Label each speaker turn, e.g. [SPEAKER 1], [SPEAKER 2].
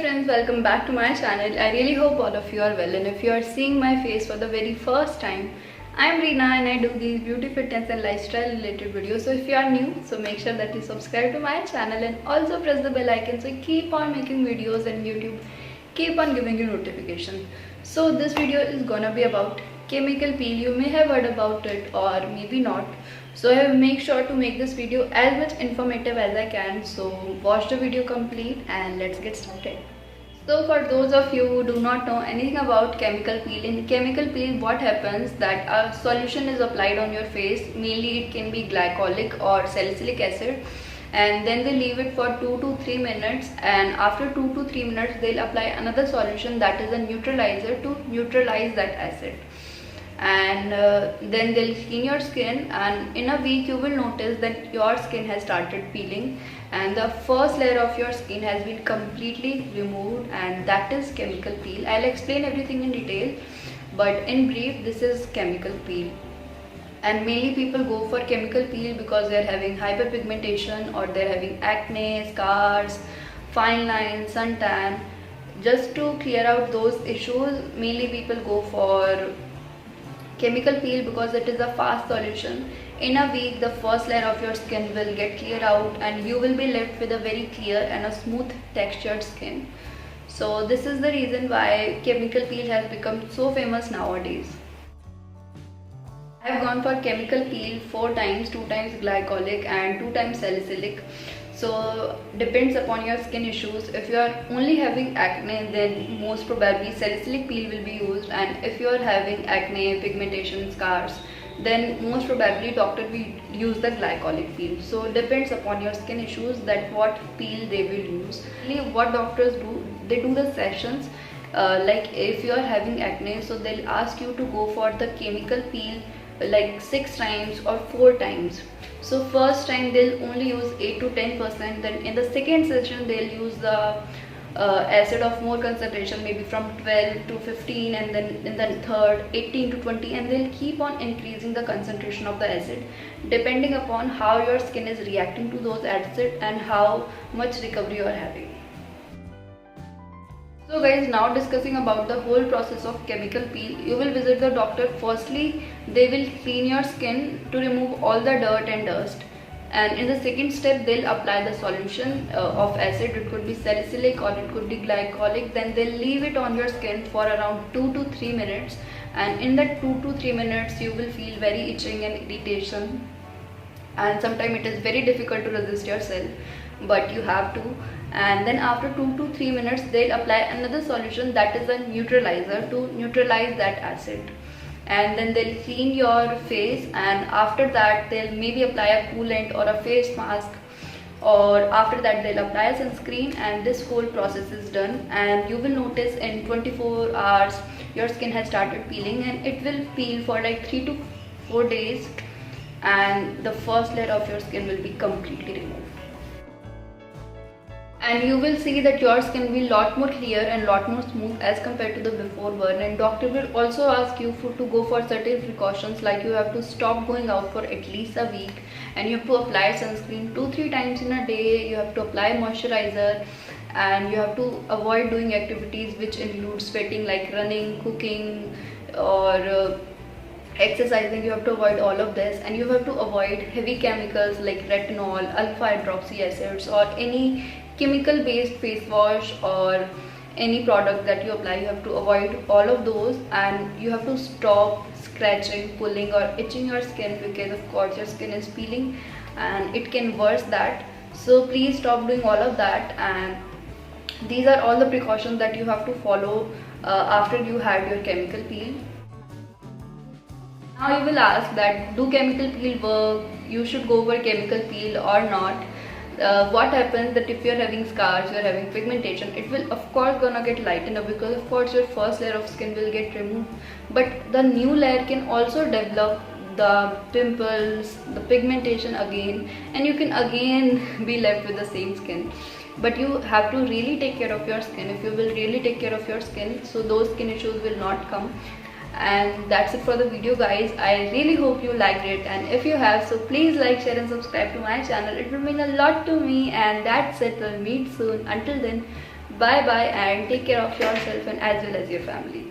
[SPEAKER 1] friends, welcome back to my channel. I really hope all of you are well, and if you are seeing my face for the very first time, I am Reena and I do these beauty, fitness and lifestyle related videos. So if you are new, so make sure that you subscribe to my channel and also press the bell icon so you keep on making videos and YouTube keep on giving you notification. So this video is gonna be about chemical peel. You may have heard about it or maybe not. So I will make sure to make this video as much informative as I can. So watch the video complete and let's get started. So for those of you who do not know anything about chemical peel, in chemical peel what happens that a solution is applied on your face. Mainly it can be glycolic or salicylic acid, and then they leave it for 2 to 3 minutes, and after 2 to 3 minutes they'll apply another solution that is a neutralizer to neutralize that acid. And then they'll clean your skin, and in a week you will notice that your skin has started peeling and the first layer of your skin has been completely removed, and that is chemical peel. I'll explain everything in detail, but in brief this is chemical peel. And mainly people go for chemical peel because they're having hyperpigmentation or they're having acne, scars, fine lines, suntan. Just to clear out those issues, mainly people go for chemical peel because it is a fast solution. In a week the first layer of your skin will get cleared out and you will be left with a very clear and a smooth textured skin. So this is the reason why chemical peel has become so famous nowadays. I have gone for chemical peel 4 times, 2 times glycolic and 2 times salicylic. So depends upon your skin issues. If you are only having acne, then most probably salicylic peel will be used, and if you are having acne, pigmentation, scars, then most probably doctor will use the glycolic peel. So depends upon your skin issues that what peel they will use. What doctors do, they do the sessions. Like if you are having acne, so they'll ask you to go for the chemical peel like 6 times or 4 times. So first time they'll only use 8 to 10%, then in the second session they'll use the acid of more concentration, maybe from 12 to 15, and then in the third 18 to 20, and they'll keep on increasing the concentration of the acid depending upon how your skin is reacting to those acids and how much recovery you are having. So guys, now discussing about the whole process of chemical peel. You will visit the doctor. Firstly, they will clean your skin to remove all the dirt and dust, and in the second step they'll apply the solution of acid. It could be salicylic or it could be glycolic. Then they'll leave it on your skin for around 2 to 3 minutes, and in that 2 to 3 minutes you will feel very itching and irritation, and sometimes it is very difficult to resist yourself, but you have to. And then after 2 to 3 minutes they'll apply another solution that is a neutralizer to neutralize that acid, and then they'll clean your face, and after that they'll maybe apply a coolant or a face mask, or after that they'll apply a sunscreen, and this whole process is done. And you will notice in 24 hours your skin has started peeling, and it will peel for like 3 to 4 days, and the first layer of your skin will be completely removed. And you will see that your skin will be lot more clear and lot more smooth as compared to the before one. And doctor will also ask you to go for certain precautions, like you have to stop going out for at least a week, and you have to apply sunscreen 2-3 times in a day. You have to apply moisturizer, and you have to avoid doing activities which include sweating, like running, cooking or exercising. You have to avoid all of this, and you have to avoid heavy chemicals like retinol, alpha hydroxy acids, or any chemical based face wash or any product that you apply. You have to avoid all of those, and you have to stop scratching, pulling or itching your skin, because of course your skin is peeling and it can worse that. So please stop doing all of that, and these are all the precautions that you have to follow after you had your chemical peel. Now you will ask that do chemical peel work, you should go for chemical peel or not. What happens that if you're having scars, you're having pigmentation, it will of course gonna get lightened up, because of course your first layer of skin will get removed, but the new layer can also develop the pimples, the pigmentation again, and you can again be left with the same skin. But you have to really take care of your skin. If you will really take care of your skin, so those skin issues will not come. And that's it for the video guys. I really hope you liked it, and if you have, so please like, share and subscribe to my channel. It will mean a lot to me. And that's it, we'll meet soon. Until then, Bye bye and take care of yourself and as well as your family.